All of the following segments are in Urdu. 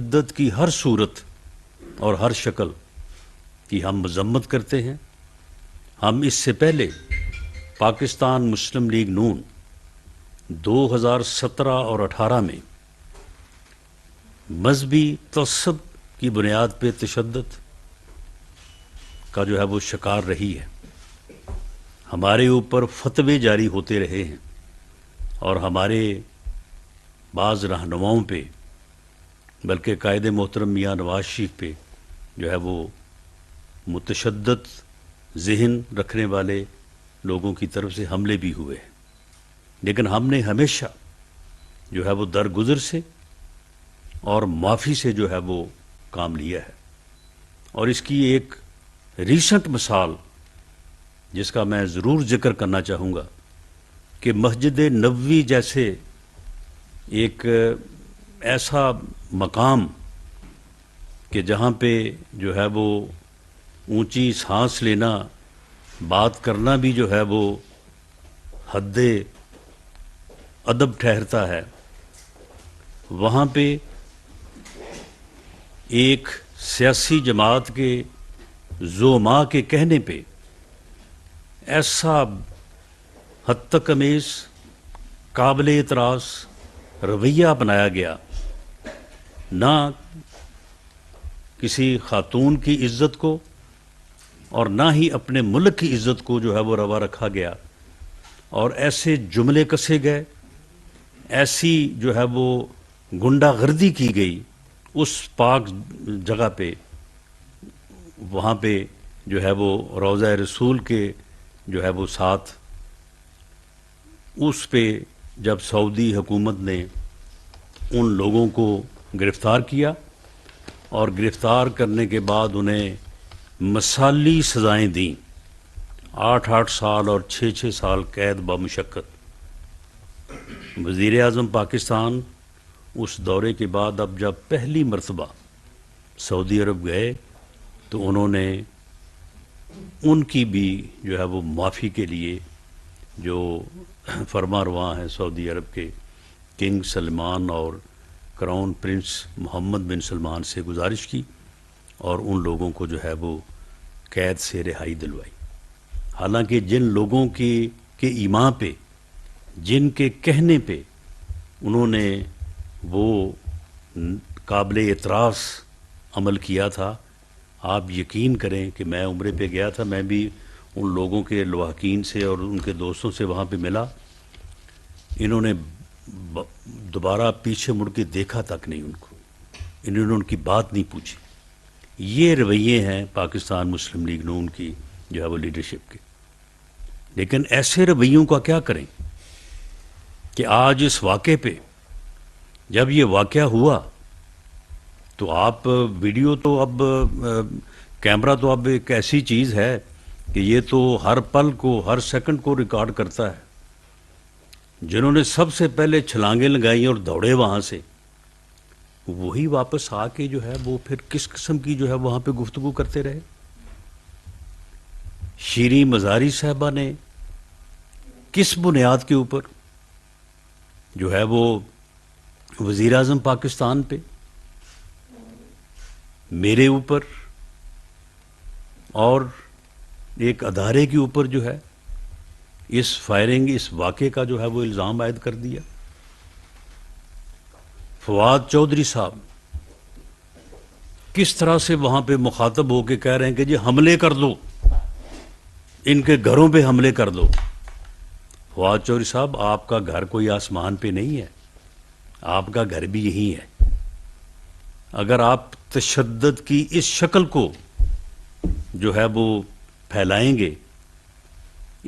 تشدد کی ہر صورت اور ہر شکل کی ہم مذمت کرتے ہیں۔ ہم اس سے پہلے پاکستان مسلم لیگ نون 2017 اور 18 میں مذہبی تعصب کی بنیاد پہ تشدد کا جو ہے وہ شکار رہی ہے۔ ہمارے اوپر فتوے جاری ہوتے رہے ہیں اور ہمارے بعض رہنماؤں پہ، بلکہ قائد محترم میاں نواز شریف پہ جو ہے وہ متشدد ذہن رکھنے والے لوگوں کی طرف سے حملے بھی ہوئے ہیں، لیکن ہم نے ہمیشہ جو ہے وہ درگزر سے اور معافی سے جو ہے وہ کام لیا ہے۔ اور اس کی ایک ریسنٹ مثال جس کا میں ضرور ذکر کرنا چاہوں گا کہ مسجد نبوی جیسے ایک ایسا مقام کہ جہاں پہ جو ہے وہ اونچی سانس لینا، بات کرنا بھی جو ہے وہ حد ادب ٹھہرتا ہے، وہاں پہ ایک سیاسی جماعت کے زعماء کے کہنے پہ ایسا حد تمیز قابل اعتراض رویہ اپنایا گیا، نہ کسی خاتون کی عزت کو اور نہ ہی اپنے ملک کی عزت کو جو ہے وہ روا رکھا گیا، اور ایسے جملے کسے گئے، ایسی جو ہے وہ گنڈا گردی کی گئی اس پاک جگہ پہ، وہاں پہ جو ہے وہ روضہ رسول کے جو ہے وہ ساتھ، اس پہ جب سعودی حکومت نے ان لوگوں کو گرفتار کیا اور گرفتار کرنے کے بعد انہیں مثالی سزائیں دیں، 8 سال اور 6 سال قید بمشقت۔ وزیر اعظم پاکستان اس دورے کے بعد اب جب پہلی مرتبہ سعودی عرب گئے تو انہوں نے ان کی بھی جو ہے وہ معافی کے لیے جو فرما رواں ہیں سعودی عرب کے کنگ سلمان اور کراؤن پرنس محمد بن سلمان سے گزارش کی اور ان لوگوں کو جو ہے وہ قید سے رہائی دلوائی۔ حالانکہ جن لوگوں کے ایمان پہ، جن کے کہنے پہ انہوں نے وہ قابل اعتراض عمل کیا تھا، آپ یقین کریں کہ میں عمرے پہ گیا تھا، میں بھی ان لوگوں کے لواحقین سے اور ان کے دوستوں سے وہاں پہ ملا، انہوں نے دوبارہ پیچھے مڑ کے دیکھا تک نہیں ان کو، انہوں نے ان کی بات نہیں پوچھی۔ یہ رویے ہیں پاکستان مسلم لیگ نون کی جو ہے وہ لیڈرشپ کے۔ لیکن ایسے رویوں کا کیا کریں کہ آج اس واقعے پہ جب یہ واقعہ ہوا تو آپ ویڈیو تو اب کیمرہ تو اب ایک ایسی چیز ہے کہ یہ تو ہر پل کو، ہر سیکنڈ کو ریکارڈ کرتا ہے۔ جنہوں نے سب سے پہلے چھلانگیں لگائیں اور دوڑے وہاں سے، وہی واپس آ کے جو ہے وہ پھر کس قسم کی جو ہے وہاں پہ گفتگو کرتے رہے۔ شیریں مزاری صاحبہ نے کس بنیاد کے اوپر جو ہے وہ وزیر اعظم پاکستان پہ، میرے اوپر اور ایک ادارے کے اوپر جو ہے اس فائرنگ، اس واقعے کا جو ہے وہ الزام عائد کر دیا۔ فواد چودھری صاحب کس طرح سے وہاں پہ مخاطب ہو کے کہہ رہے ہیں کہ جی حملے کر دو، ان کے گھروں پہ حملے کر دو۔ فواد چودھری صاحب، آپ کا گھر کوئی آسمان پہ نہیں ہے، آپ کا گھر بھی یہی ہے۔ اگر آپ تشدد کی اس شکل کو جو ہے وہ پھیلائیں گے،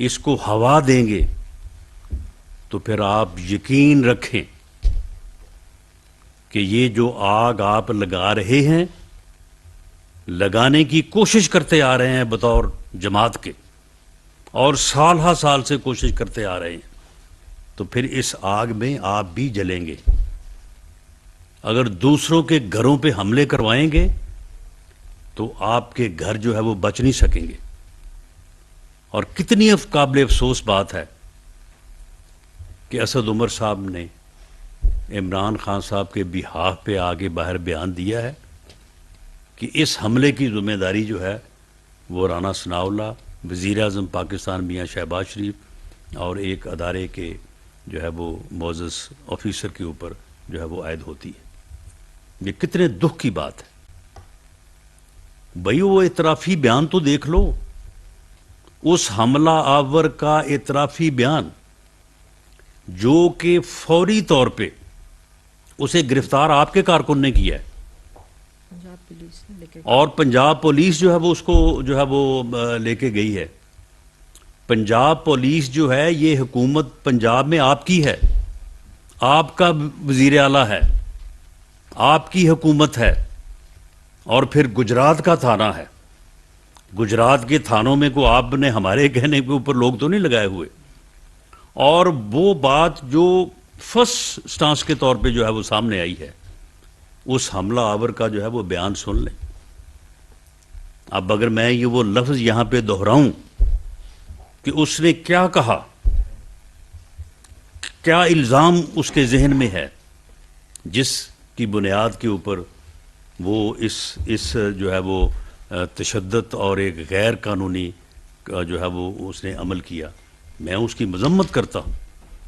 اس کو ہوا دیں گے، تو پھر آپ یقین رکھیں کہ یہ جو آگ آپ لگا رہے ہیں، لگانے کی کوشش کرتے آ رہے ہیں بطور جماعت کے، اور سال ہا سال سے کوشش کرتے آ رہے ہیں، تو پھر اس آگ میں آپ بھی جلیں گے۔ اگر دوسروں کے گھروں پہ حملے کروائیں گے تو آپ کے گھر جو ہے وہ بچ نہیں سکیں گے۔ اور کتنی قابل افسوس بات ہے کہ اسد عمر صاحب نے عمران خان صاحب کے بہاف پہ آگے باہر بیان دیا ہے کہ اس حملے کی ذمہ داری جو ہے وہ رانا ثناء اللہ، وزیر اعظم پاکستان میاں شہباز شریف اور ایک ادارے کے جو ہے وہ معزز آفیسر کے اوپر جو ہے وہ عائد ہوتی ہے۔ یہ کتنے دکھ کی بات ہے بھائی، وہ اعترافی بیان تو دیکھ لو، اس حملہ آور کا اعترافی بیان جو کہ فوری طور پہ اسے گرفتار آپ کے کارکن نے کیا ہے، پنجاب پولیس نے لے کے اور پنجاب پولیس جو ہے وہ اس کو جو ہے وہ لے کے گئی ہے۔ پنجاب پولیس جو ہے یہ حکومت پنجاب میں آپ کی ہے، آپ کا وزیر اعلیٰ ہے، آپ کی حکومت ہے، اور پھر گجرات کا تھانہ ہے۔ گجرات کے تھانوں میں کو آپ نے ہمارے کہنے کے اوپر لوگ تو نہیں لگائے ہوئے، اور وہ بات جو فرسٹ سٹانس کے طور پہ جو ہے وہ سامنے آئی ہے، اس حملہ آور کا جو ہے وہ بیان سن لیں۔ اب اگر میں یہ وہ لفظ یہاں پہ دہراؤں کہ اس نے کیا کہا، کیا الزام اس کے ذہن میں ہے، جس کی بنیاد کے اوپر وہ اس جو ہے وہ تشدد اور ایک غیر قانونی جو ہے وہ اس نے عمل کیا، میں اس کی مذمت کرتا ہوں،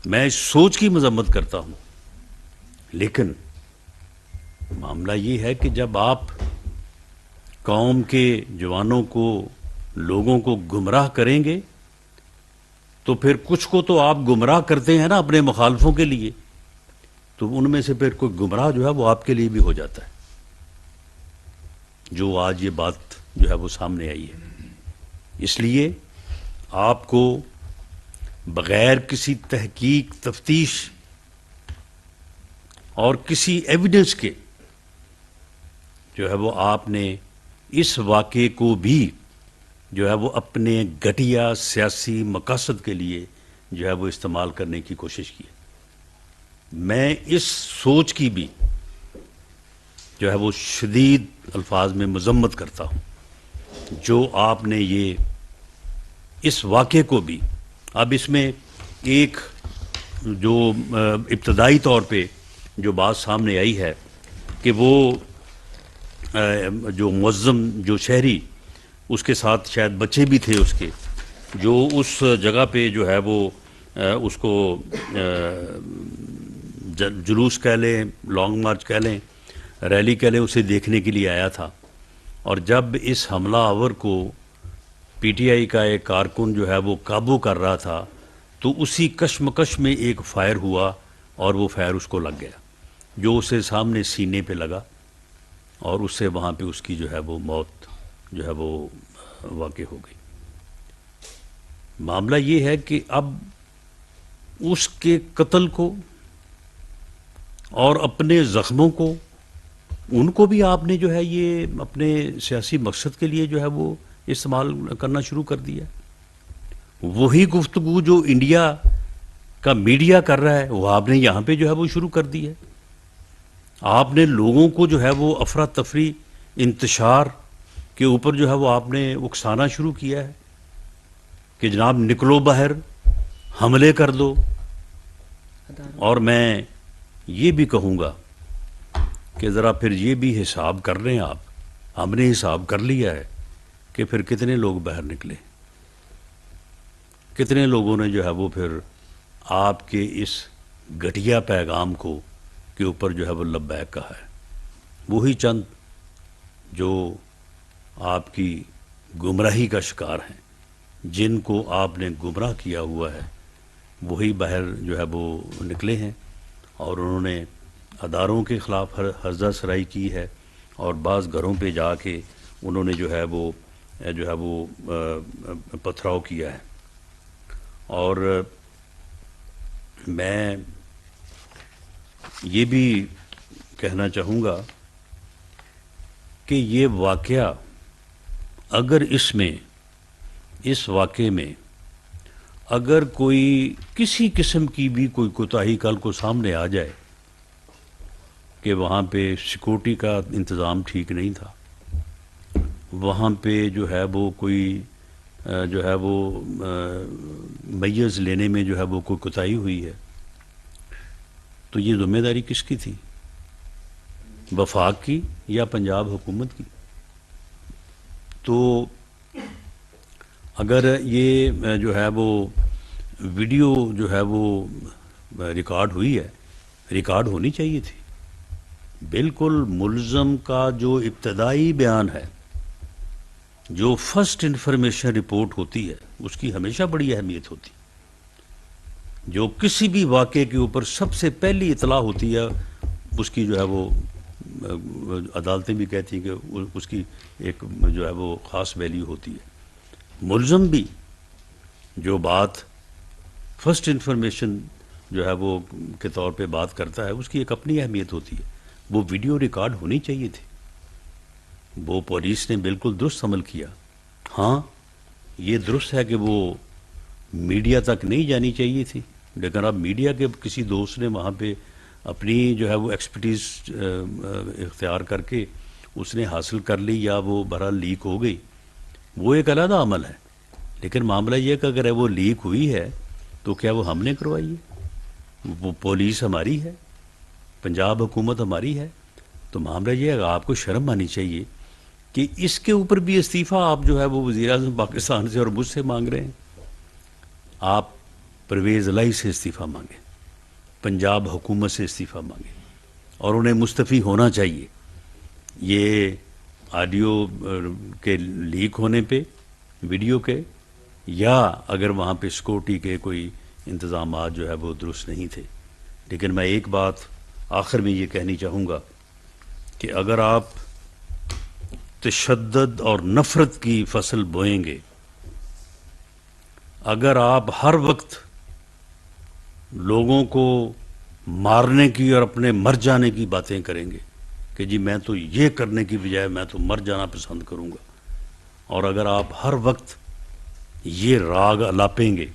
میں اس سوچ کی مذمت کرتا ہوں۔ لیکن معاملہ یہ ہے کہ جب آپ قوم کے جوانوں کو، لوگوں کو گمراہ کریں گے تو پھر کچھ کو تو آپ گمراہ کرتے ہیں نا اپنے مخالفوں کے لیے، تو ان میں سے پھر کوئی گمراہ جو ہے وہ آپ کے لیے بھی ہو جاتا ہے، جو آج یہ بات جو ہے وہ سامنے آئی ہے۔ اس لیے آپ کو بغیر کسی تحقیق، تفتیش اور کسی ایویڈنس کے جو ہے وہ آپ نے اس واقعے کو بھی جو ہے وہ اپنے گھٹیا سیاسی مقاصد کے لیے جو ہے وہ استعمال کرنے کی کوشش کی۔ میں اس سوچ کی بھی جو ہے وہ شدید الفاظ میں مذمت کرتا ہوں جو آپ نے یہ اس واقعے کو بھی، اب اس میں ایک جو ابتدائی طور پہ جو بات سامنے آئی ہے کہ وہ جو معظم، جو شہری، اس کے ساتھ شاید بچے بھی تھے اس کے، جو اس جگہ پہ جو ہے وہ اس کو جلوس کہہ لیں، لانگ مارچ کہہ لیں، ریلی کہہ لیں، اسے دیکھنے کے لیے آیا تھا، اور جب اس حملہ آور کو پی ٹی آئی کا ایک کارکن جو ہے وہ قابو کر رہا تھا تو اسی کشمکش میں ایک فائر ہوا اور وہ فائر اس کو لگ گیا، جو اسے سامنے سینے پہ لگا، اور اس سے وہاں پہ اس کی جو ہے وہ موت جو ہے وہ واقع ہو گئی۔ معاملہ یہ ہے کہ اب اس کے قتل کو اور اپنے زخموں کو، ان کو بھی آپ نے جو ہے یہ اپنے سیاسی مقصد کے لیے جو ہے وہ استعمال کرنا شروع کر دیا۔ وہی گفتگو جو انڈیا کا میڈیا کر رہا ہے وہ آپ نے یہاں پہ جو ہے وہ شروع کر دی ہے۔ آپ نے لوگوں کو جو ہے وہ افراتفری، انتشار کے اوپر جو ہے وہ آپ نے اکسانا شروع کیا ہے کہ جناب نکلو باہر، حملے کر دو۔ اور میں یہ بھی کہوں گا کہ ذرا پھر یہ بھی حساب کر لیں آپ، ہم نے حساب کر لیا ہے کہ پھر کتنے لوگ باہر نکلے، کتنے لوگوں نے جو ہے وہ پھر آپ کے اس گھٹیا پیغام کو کے اوپر جو ہے وہ لبیک کہا ہے۔ وہی چند جو آپ کی گمراہی کا شکار ہیں، جن کو آپ نے گمراہ کیا ہوا ہے، وہی باہر جو ہے وہ نکلے ہیں، اور انہوں نے اداروں کے خلاف ہرزہ سرائی کی ہے، اور بعض گھروں پہ جا کے انہوں نے جو ہے وہ پتھراؤ کیا ہے۔ اور میں یہ بھی کہنا چاہوں گا کہ یہ واقعہ اگر اس واقعے میں اگر کوئی کسی قسم کی بھی کوئی کوتاہی کل کو سامنے آ جائے کہ وہاں پہ سیکورٹی کا انتظام ٹھیک نہیں تھا، وہاں پہ جو ہے وہ کوئی جو ہے وہ میز لینے میں جو ہے وہ کوئی کوتاہی ہوئی ہے، تو یہ ذمہ داری کس کی تھی؟ وفاق کی یا پنجاب حکومت کی؟ تو اگر یہ جو ہے وہ ویڈیو جو ہے وہ ریکارڈ ہوئی ہے، ریکارڈ ہونی چاہیے تھی. بالکل ملزم کا جو ابتدائی بیان ہے، جو فرسٹ انفارمیشن رپورٹ ہوتی ہے، اس کی ہمیشہ بڑی اہمیت ہوتی. جو کسی بھی واقعے کے اوپر سب سے پہلی اطلاع ہوتی ہے، اس کی جو ہے وہ عدالتیں بھی کہتی ہیں کہ اس کی ایک جو ہے وہ خاص ویلیو ہوتی ہے. ملزم بھی جو بات فرسٹ انفارمیشن جو ہے وہ کے طور پہ بات کرتا ہے، اس کی ایک اپنی اہمیت ہوتی ہے. وہ ویڈیو ریکارڈ ہونی چاہیے تھی. وہ پولیس نے بالکل درست عمل کیا. ہاں یہ درست ہے کہ وہ میڈیا تک نہیں جانی چاہیے تھی، لیکن اب میڈیا کے کسی دوست نے وہاں پہ اپنی جو ہے وہ ایکسپرٹیز اختیار کر کے اس نے حاصل کر لی، یا وہ بہرحال لیک ہو گئی، وہ ایک علیحدہ عمل ہے. لیکن معاملہ یہ کہ اگر وہ لیک ہوئی ہے تو کیا وہ ہم نے کروائی ہے؟ وہ پولیس ہماری ہے، پنجاب حکومت ہماری ہے. تو معاملہ یہ ہے کہ آپ کو شرم آنی چاہیے کہ اس کے اوپر بھی استعفیٰ آپ جو ہے وہ وزیر اعظم پاکستان سے اور مجھ سے مانگ رہے ہیں. آپ پرویز الہی سے استعفیٰ مانگیں، پنجاب حکومت سے استعفیٰ مانگیں، اور انہیں مستعفی ہونا چاہیے. یہ آڈیو کے لیک ہونے پہ، ویڈیو کے، یا اگر وہاں پہ سیکورٹی کے کوئی انتظامات جو ہے وہ درست نہیں تھے. لیکن میں ایک بات آخر میں یہ کہنی چاہوں گا کہ اگر آپ تشدد اور نفرت کی فصل بوئیں گے، اگر آپ ہر وقت لوگوں کو مارنے کی اور اپنے مر جانے کی باتیں کریں گے کہ جی میں تو یہ کرنے کی بجائے میں تو مر جانا پسند کروں گا، اور اگر آپ ہر وقت یہ راگ الاپیں گے،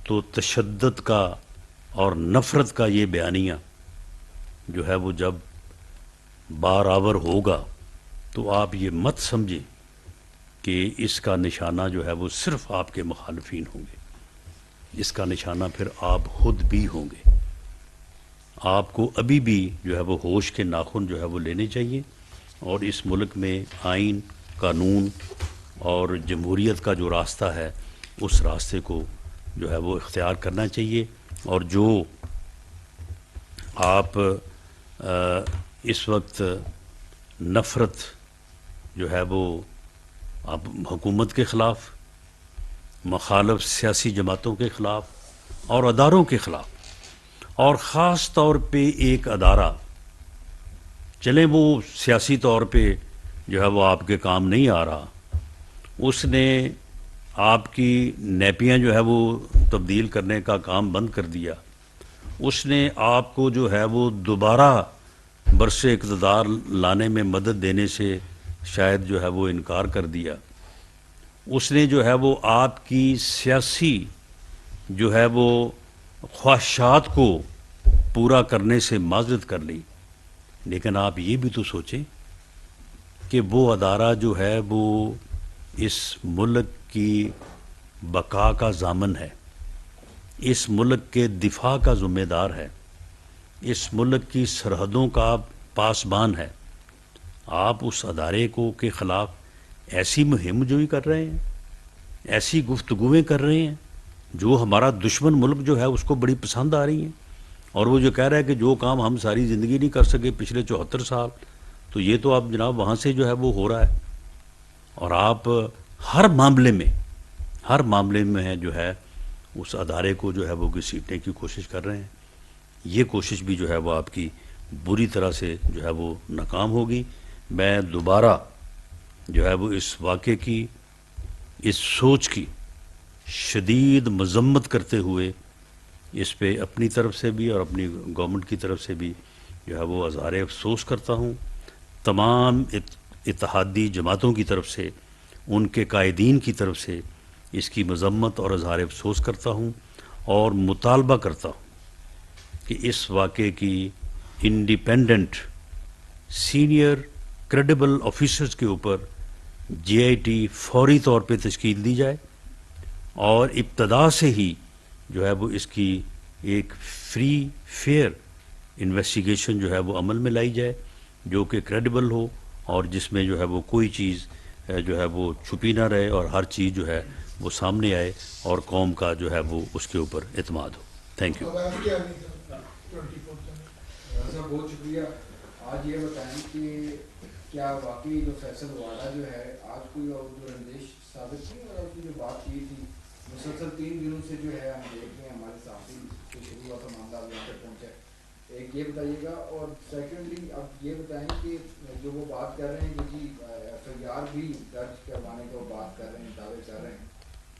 تو تشدد کا اور نفرت کا یہ بیانیہ جو ہے وہ جب بارآور ہوگا تو آپ یہ مت سمجھیں کہ اس کا نشانہ جو ہے وہ صرف آپ کے مخالفین ہوں گے. اس کا نشانہ پھر آپ خود بھی ہوں گے. آپ کو ابھی بھی جو ہے وہ ہوش کے ناخن جو ہے وہ لینے چاہیے، اور اس ملک میں آئین، قانون اور جمہوریت کا جو راستہ ہے، اس راستے کو جو ہے وہ اختیار کرنا چاہیے. اور جو آپ اس وقت نفرت جو ہے وہ آپ حکومت کے خلاف، مخالف سیاسی جماعتوں کے خلاف اور اداروں کے خلاف، اور خاص طور پہ ایک ادارہ، چلیں وہ سیاسی طور پہ جو ہے وہ آپ کے کام نہیں آ رہا، اس نے آپ کی نیپیاں جو ہے وہ تبدیل کرنے کا کام بند کر دیا، اس نے آپ کو جو ہے وہ دوبارہ برس اقتدار لانے میں مدد دینے سے شاید جو ہے وہ انکار کر دیا، اس نے جو ہے وہ آپ کی سیاسی جو ہے وہ خواہشات کو پورا کرنے سے معذرت کر لی. لیکن آپ یہ بھی تو سوچیں کہ وہ ادارہ جو ہے وہ اس ملک کی بقا کا ضامن ہے، اس ملک کے دفاع کا ذمہ دار ہے، اس ملک کی سرحدوں کا پاسبان ہے. آپ اس ادارے کو کے خلاف ایسی مہم جوئی کر رہے ہیں، ایسی گفتگویں کر رہے ہیں جو ہمارا دشمن ملک جو ہے اس کو بڑی پسند آ رہی ہیں. اور وہ جو کہہ رہا ہے کہ جو کام ہم ساری زندگی نہیں کر سکے پچھلے 74 سال، تو یہ تو اب جناب وہاں سے جو ہے وہ ہو رہا ہے. اور آپ ہر معاملے میں جو ہے اس ادارے کو جو ہے وہ گھسیٹنے کی کوشش کر رہے ہیں. یہ کوشش بھی جو ہے وہ آپ کی بری طرح سے جو ہے وہ ناکام ہوگی. میں دوبارہ جو ہے وہ اس واقعے کی، اس سوچ کی شدید مذمت کرتے ہوئے اس پہ اپنی طرف سے بھی اور اپنی گورنمنٹ کی طرف سے بھی جو ہے وہ اظہار افسوس کرتا ہوں. تمام اتحادی جماعتوں کی طرف سے، ان کے قائدین کی طرف سے اس کی مذمت اور اظہار افسوس کرتا ہوں، اور مطالبہ کرتا ہوں کہ اس واقعے کی انڈیپینڈنٹ سینئر کریڈیبل آفیسرز کے اوپر جے آئی ٹی فوری طور پہ تشکیل دی جائے، اور ابتدا سے ہی جو ہے وہ اس کی ایک فری فیئر انویسٹیگیشن جو ہے وہ عمل میں لائی جائے جو کہ کریڈیبل ہو اور جس میں جو ہے وہ کوئی چیز جو ہے وہ چھپی نہ رہے اور ہر چیز جو ہے وہ سامنے آئے اور قوم کا جو ہے وہ اس کے اوپر اعتماد ہو. Thank you. صاحب بہت شکریہ. آج یہ بتائیں کہ کیا واقعی جو فیصل والا جو ہے آج کوئی اور جو رنجش ثابت کی اور کی جو بات کی تھی مسلسل 3 دنوں سے جو ہے ہم دیکھ رہے ہیں ہمارے ساتھی سے شروع ہوا تھا معاملہ یہاں تک پہنچا. ایک یہ بتائیے گا اور سیکنڈلی اب یہ بتائیں کہ جو وہ بات کر رہے ہیں کہ جی ایف آئی آر بھی درج کروانے کا وہ بات کر رہے ہیں دعوے کر رہے ہیں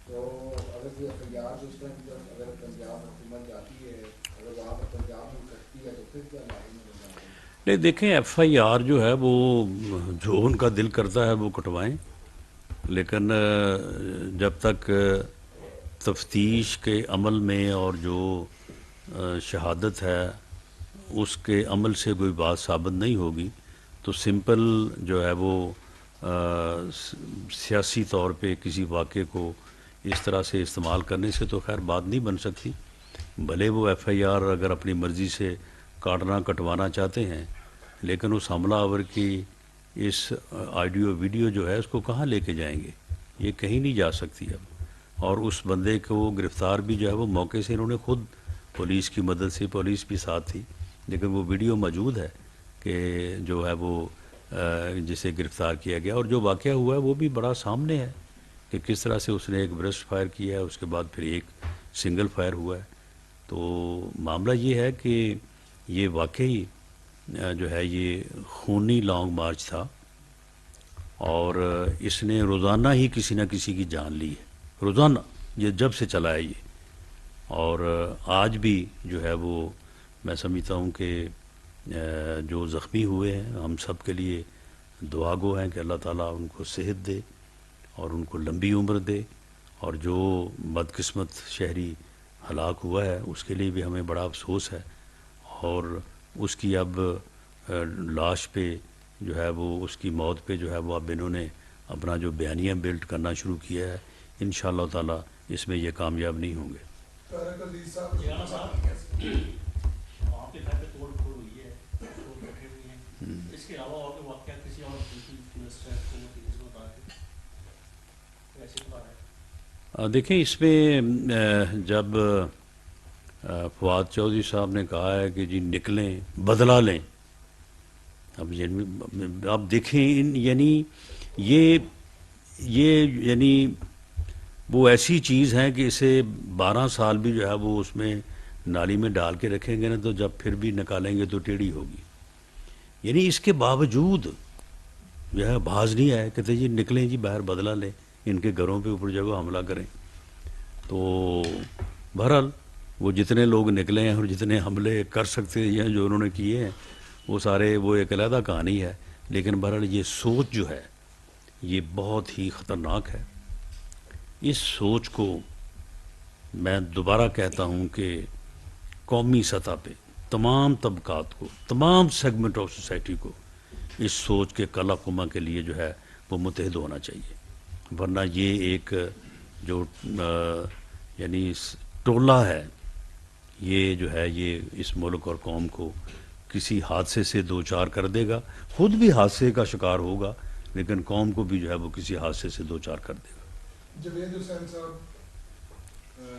تو اگر کوئی ایف آئی آر اس ٹائم اگر پنجاب حکومت جاتی ہے اگر وہاں پر پنجاب میں کرتی ہے تو پھر کیا لائی میں نہیں دیکھیں ایف آئی آر جو ہے وہ جو ان کا دل کرتا ہے وہ کٹوائیں لیکن جب تک تفتیش کے عمل میں اور جو شہادت ہے اس کے عمل سے کوئی بات ثابت نہیں ہوگی تو سمپل جو ہے وہ سیاسی طور پہ کسی واقعے کو اس طرح سے استعمال کرنے سے تو خیر بات نہیں بن سکتی. بھلے وہ ایف آئی آر اگر اپنی مرضی سے کاٹنا کٹوانا چاہتے ہیں لیکن اس حملہ آور کی اس آڈیو ویڈیو جو ہے اس کو کہاں لے کے جائیں گے؟ یہ کہیں نہیں جا سکتی اب. اور اس بندے کو گرفتار بھی جو ہے وہ موقع سے انہوں نے خود پولیس کی مدد سے پولیس بھی ساتھ تھی لیکن وہ ویڈیو موجود ہے کہ جو ہے وہ جسے گرفتار کیا گیا اور جو واقعہ ہوا ہے وہ بھی بڑا سامنے ہے کہ کس طرح سے اس نے ایک برسٹ فائر کیا ہے اس کے بعد پھر ایک سنگل فائر ہوا ہے. تو معاملہ یہ ہے کہ یہ واقعی جو ہے یہ خونی لانگ مارچ تھا اور اس نے روزانہ ہی کسی نہ کسی کی جان لی ہے روزانہ یہ جب سے چلا ہے یہ. اور آج بھی جو ہے وہ میں سمجھتا ہوں کہ جو زخمی ہوئے ہیں ہم سب کے لیے دعا گو ہیں کہ اللہ تعالیٰ ان کو صحت دے اور ان کو لمبی عمر دے اور جو بدقسمت شہری ہلاک ہوا ہے اس کے لیے بھی ہمیں بڑا افسوس ہے اور اس کی اب لاش پہ جو ہے وہ اس کی موت پہ جو ہے وہ اب انہوں نے اپنا جو بیانیہ بلڈ کرنا شروع کیا ہے انشاءاللہ تعالیٰ اس میں یہ کامیاب نہیں ہوں گے. وہاں پہ گھر پہ توڑ پھوڑ ہوئی ہے لوگ بیٹھے ہوئے ہیں اس کے علاوہ اور کوئی واقعہ کسی اور دوسری یونیورسٹی حکومت کی جس بتا کے ایسی بات ہے. دیکھیں اس میں جب فواد چودھری صاحب نے کہا ہے کہ جی نکلیں بدلہ لیں اب آپ دیکھیں یعنی یہ یعنی وہ ایسی چیز ہے کہ اسے 12 سال بھی جو ہے وہ اس میں نالی میں ڈال کے رکھیں گے نا تو جب پھر بھی نکالیں گے تو ٹیڑھی ہوگی. یعنی اس کے باوجود جو ہے باز نہیں آئے کہتے جی نکلیں جی باہر بدلہ لیں ان کے گھروں پہ اوپر جگہ حملہ کریں. تو بہرحال وہ جتنے لوگ نکلے ہیں اور جتنے حملے کر سکتے ہیں جو انہوں نے کیے ہیں وہ سارے وہ ایک علیحدہ کہانی ہے لیکن بہرحال یہ سوچ جو ہے یہ بہت ہی خطرناک ہے. اس سوچ کو میں دوبارہ کہتا ہوں کہ قومی سطح پہ تمام طبقات کو تمام سیگمنٹ آف سوسائٹی کو اس سوچ کے کلا کما کے لیے جو ہے وہ متحد ہونا چاہیے ورنہ یہ ایک جو یعنی ٹولہ ہے یہ جو ہے یہ اس ملک اور قوم کو کسی حادثے سے دوچار کر دے گا. خود بھی حادثے کا شکار ہوگا لیکن قوم کو بھی جو ہے وہ کسی حادثے سے دوچار کر دے گا. جاوید حسین صاحب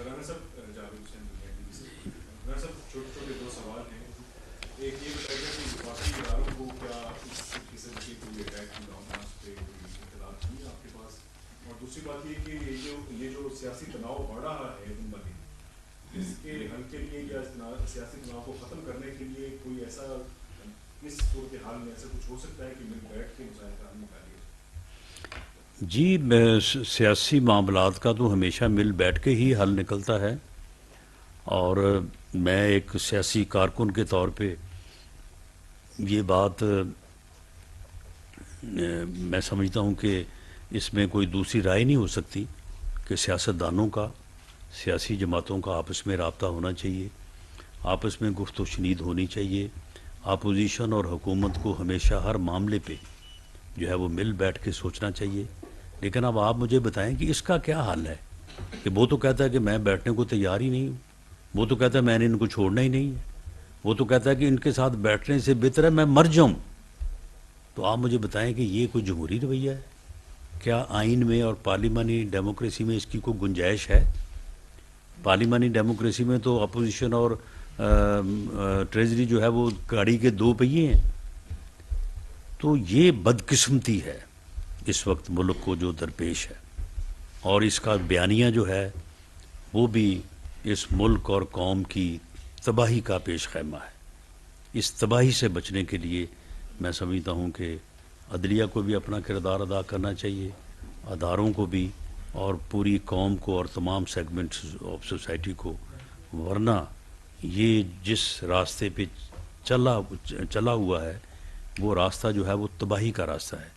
رانا صاحب جاوید حسین رانا صاحب چھوٹے چھوٹے 2 سوال ہیں. ایک یہ بتائیے کہ باقی اداروں کو کیا اس قسم کی کوئی اٹیک کی معاملات پہ کوئی اطلاعات نہیں ہے آپ کے پاس؟ اور دوسری بات یہ کہ یہ جو سیاسی تناؤ بڑھ رہا ہے دن بہ دن اس کے حل کے لیے یا سیاسی تناؤ کو ختم کرنے کے لیے کوئی ایسا اس صورتحال میں ایسا کچھ ہو سکتا ہے کہ مل بیٹھ کے مسائل کا حل نکالیے؟ جی سیاسی معاملات کا تو ہمیشہ مل بیٹھ کے ہی حل نکلتا ہے اور میں ایک سیاسی کارکن کے طور پہ یہ بات میں سمجھتا ہوں کہ اس میں کوئی دوسری رائے نہیں ہو سکتی کہ سیاستدانوں کا سیاسی جماعتوں کا آپس میں رابطہ ہونا چاہیے آپس میں گفت و شنید ہونی چاہیے. اپوزیشن اور حکومت کو ہمیشہ ہر معاملے پہ جو ہے وہ مل بیٹھ کے سوچنا چاہیے. لیکن اب آپ مجھے بتائیں کہ اس کا کیا حل ہے کہ وہ تو کہتا ہے کہ میں بیٹھنے کو تیار ہی نہیں ہوں وہ تو کہتا ہے میں نے ان کو چھوڑنا ہی نہیں ہے، وہ تو کہتا ہے کہ ان کے ساتھ بیٹھنے سے بہتر ہے میں مر جاؤں۔ تو آپ مجھے بتائیں کہ یہ کوئی جمہوری رویہ ہے؟ کیا آئین میں اور پارلیمانی ڈیموکریسی میں اس کی کوئی گنجائش ہے؟ پارلیمانی ڈیموکریسی میں تو اپوزیشن اور ٹریجری جو ہے وہ گاڑی کے دو پہیے ہیں۔ تو یہ بدقسمتی ہے اس وقت ملک کو جو درپیش ہے، اور اس کا بیانیہ جو ہے وہ بھی اس ملک اور قوم کی تباہی کا پیش خیمہ ہے۔ اس تباہی سے بچنے کے لیے میں سمجھتا ہوں کہ عدلیہ کو بھی اپنا کردار ادا کرنا چاہیے، اداروں کو بھی، اور پوری قوم کو اور تمام سیگمنٹس آف سوسائٹی کو، ورنہ یہ جس راستے پہ چلا ہوا ہے وہ راستہ جو ہے وہ تباہی کا راستہ ہے۔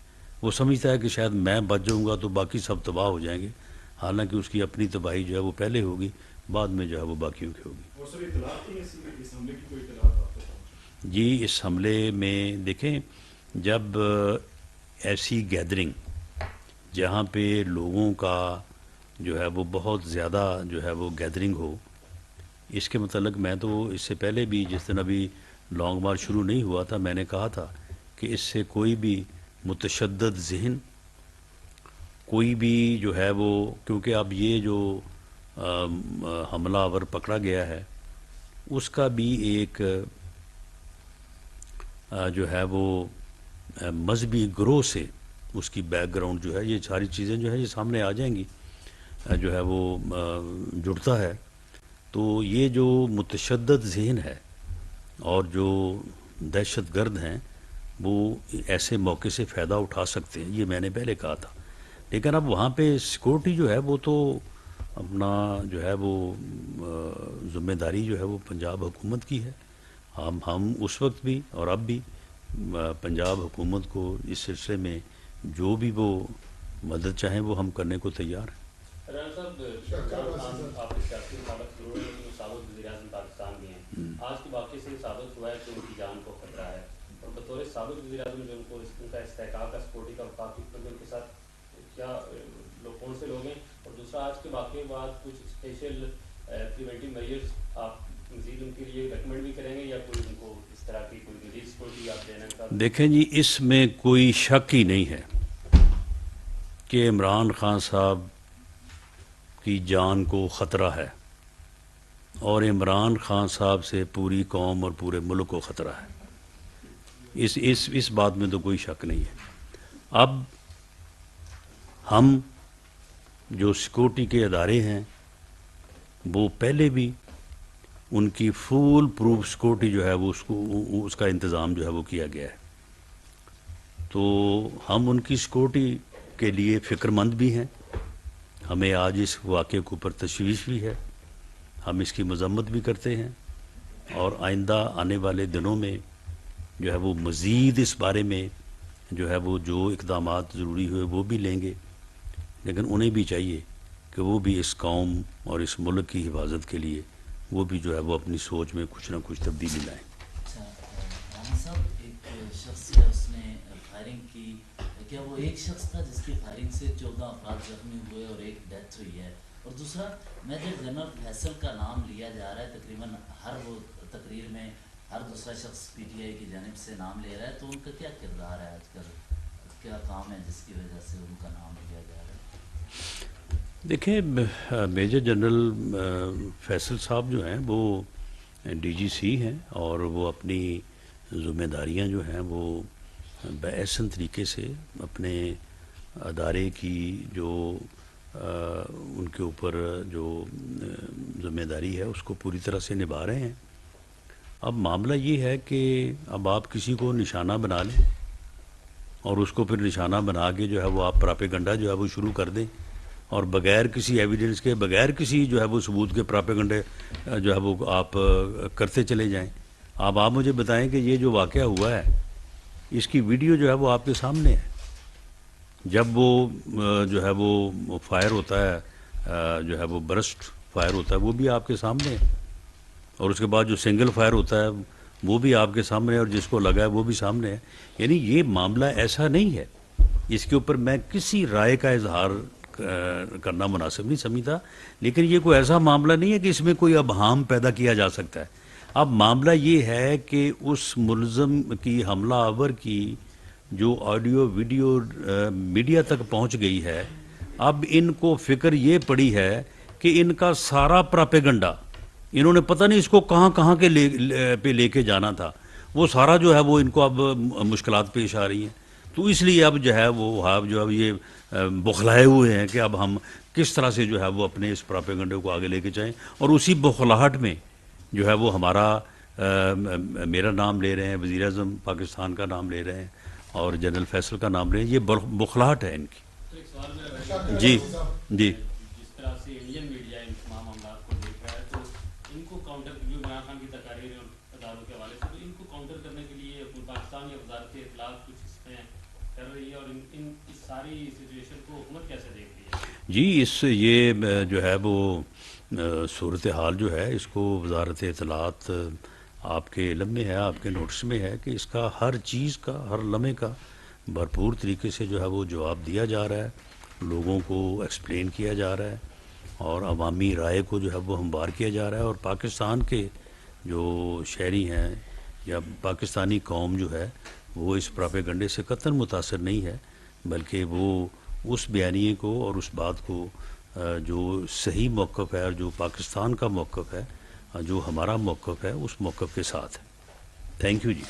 وہ سمجھتا ہے کہ شاید میں بچ جاؤں گا تو باقی سب تباہ ہو جائیں گے، حالانکہ اس کی اپنی تباہی جو ہے وہ پہلے ہوگی، بعد میں جو ہے وہ باقیوں کی ہوگی۔ اور سر اطلاعات تھی اس حملے کی، کوئی اطلاعات آپ کو پہنچی؟ جی، اس حملے میں دیکھیں، جب ایسی گیدرنگ جہاں پہ لوگوں کا جو ہے وہ بہت زیادہ جو ہے وہ گیدرنگ ہو، اس کے متعلق میں تو اس سے پہلے بھی جس دن ابھی لانگ مارچ شروع نہیں ہوا تھا میں نے کہا تھا کہ اس سے کوئی بھی متشدد ذہن، کوئی بھی جو ہے وہ، کیونکہ اب یہ جو حملہ آور پکڑا گیا ہے اس کا بھی ایک جو ہے وہ مذہبی گروہ سے اس کی بیک گراؤنڈ جو ہے، یہ ساری چیزیں جو ہے یہ سامنے آ جائیں گی، جو ہے وہ جڑتا ہے۔ تو یہ جو متشدد ذہن ہے اور جو دہشت گرد ہیں وہ ایسے موقع سے فائدہ اٹھا سکتے ہیں، یہ میں نے پہلے کہا تھا۔ لیکن اب وہاں پہ سیکورٹی جو ہے وہ تو اپنا جو ہے وہ ذمہ داری جو ہے وہ پنجاب حکومت کی ہے۔ ہم اس وقت بھی اور اب بھی پنجاب حکومت کو اس سلسلے میں جو بھی وہ مدد چاہیں وہ ہم کرنے کو تیار ہیں۔ رانا صاحب، آپ کے سیاسی سابق ضرور ہے لیکن سابق وزیر اعظم پاکستان بھی ہیں، آج کے واقعے سے ثابت ہوا ہے کہ ان کی جان کو خطرہ ہے، اور بطور سابق وزیر اعظم جو ان کو ان کا استحقاق ہے سیکورٹی کا کافی، ان کے ساتھ کیا لوگ کون سے لوگ ہیں؟ اور دوسرا، آج کے واقعے کے بعد کچھ اسپیشل پریونٹیو میجرز آپ مزید ان کے لیے ریکمینڈ بھی کریں گے، یا کوئی ان کو اس طرح کی کوئی مزید سیکورٹی آپ دینا کا؟ دیکھیں جی، اس میں کوئی شک ہی نہیں ہے کہ عمران خان صاحب کی جان کو خطرہ ہے، اور عمران خان صاحب سے پوری قوم اور پورے ملک کو خطرہ ہے، اس بات میں تو کوئی شک نہیں ہے۔ اب ہم جو سیکورٹی کے ادارے ہیں وہ پہلے بھی ان کی فول پروف سیکورٹی جو ہے وہ اس کا انتظام جو ہے وہ کیا گیا ہے، تو ہم ان کی سیکورٹی کے لیے فکر مند بھی ہیں۔ ہمیں آج اس واقعے کے اوپر تشویش بھی ہے، ہم اس کی مذمت بھی کرتے ہیں، اور آئندہ آنے والے دنوں میں جو ہے وہ مزید اس بارے میں جو ہے وہ جو اقدامات ضروری ہوئے وہ بھی لیں گے، لیکن انہیں بھی چاہیے کہ وہ بھی اس قوم اور اس ملک کی حفاظت کے لیے وہ بھی جو ہے وہ اپنی سوچ میں کچھ نہ کچھ تبدیلی لائیں۔ اچھا رانا صاحب، ایک شخص ہے اس نے فائرنگ کی، کیا وہ ایک شخص تھا جس کی فائرنگ سے 14 افراد زخمی ہوئے اور ایک ڈیتھ ہوئی ہے؟ اور دوسرا، میجر جنرل فیصل کا نام لیا جا رہا ہے، تقریباً ہر وہ تقریر میں ہر دوسرا شخص پی ٹی آئی کی جانب سے نام لے رہا ہے، تو ان کا کیا کردار ہے آج کل، کیا کام ہے جس کی وجہ سے ان کا نام لیا جا رہا ہے؟ دیکھیں، میجر جنرل فیصل صاحب جو ہیں وہ ڈی جی سی ہیں، اور وہ اپنی ذمہ داریاں جو ہیں وہ باحسن طریقے سے اپنے ادارے کی جو ان کے اوپر جو ذمہ داری ہے اس کو پوری طرح سے نبھا رہے ہیں۔ اب معاملہ یہ ہے کہ اب آپ کسی کو نشانہ بنا لیں اور اس کو پھر نشانہ بنا کے جو ہے وہ آپ پراپیگنڈا جو ہے وہ شروع کر دیں، اور بغیر کسی ایویڈنس کے، بغیر کسی جو ہے وہ ثبوت کے پراپیگنڈے جو ہے وہ آپ کرتے چلے جائیں۔ اب آپ مجھے بتائیں کہ یہ جو واقعہ ہوا ہے اس کی ویڈیو جو ہے وہ آپ کے سامنے ہے، جب وہ جو ہے وہ فائر ہوتا ہے، جو ہے وہ برسٹ فائر ہوتا ہے، وہ بھی آپ کے سامنے ہے، اور اس کے بعد جو سنگل فائر ہوتا ہے وہ بھی آپ کے سامنے ہے، اور جس کو لگا ہے وہ بھی سامنے ہے۔ یعنی یہ معاملہ ایسا نہیں ہے، اس کے اوپر میں کسی رائے کا اظہار کرنا مناسب نہیں سمجھتا، لیکن یہ کوئی ایسا معاملہ نہیں ہے کہ اس میں کوئی ابہام پیدا کیا جا سکتا ہے۔ اب معاملہ یہ ہے کہ اس ملزم کی حملہ آور کی جو آڈیو ویڈیو میڈیا تک پہنچ گئی ہے، اب ان کو فکر یہ پڑی ہے کہ ان کا سارا پراپیگنڈا، انہوں نے پتہ نہیں اس کو کہاں کہاں کے پہ لے کے جانا تھا، وہ سارا جو ہے وہ ان کو اب مشکلات پیش آ رہی ہیں، تو اس لیے اب جو ہے وہ اب جو اب یہ بخلائے ہوئے ہیں کہ اب ہم کس طرح سے جو ہے وہ اپنے اس پراپیگنڈے کو آگے لے کے جائیں، اور اسی بخلاہٹ میں جو ہے وہ ہمارا میرا نام لے رہے ہیں، وزیر اعظم پاکستان کا نام لے رہے ہیں اور جنرل فیصل کا نام لے رہے ہیں، یہ بخلاہٹ ہے ان کی۔ تو ایک سوال میرا جی جی جس طرح سے انڈین میڈیا ان تمام معاملات کو دیکھ رہا ہے، تو ان کو کاؤنٹر جو عمران خان کی تقاریر اور اداروں کے حوالے سے، تو ان کو کاؤنٹر کرنے کے لیے پاکستان یا وزارت اطلاعات کچھ اس میں کر رہی ہے، اور اس ساری سچویشن کو حکومت کیسے دیکھ رہی ہے؟ جی یہ جو ہے وہ صورتحال جو ہے اس کو وزارت اطلاعات آپ کے علم میں ہے، آپ کے نوٹس میں ہے کہ اس کا ہر چیز کا، ہر لمحے کا بھرپور طریقے سے جو ہے وہ جواب دیا جا رہا ہے، لوگوں کو ایکسپلین کیا جا رہا ہے اور عوامی رائے کو جو ہے وہ ہموار کیا جا رہا ہے، اور پاکستان کے جو شہری ہیں یا پاکستانی قوم جو ہے وہ اس پراپیگنڈے سے قطعاً متاثر نہیں ہے، بلکہ وہ اس بیانیے کو اور اس بات کو جو صحیح موقف ہے اور جو پاکستان کا موقف ہے، جو ہمارا موقف ہے، اس موقف کے ساتھ ہے۔ Thank you G.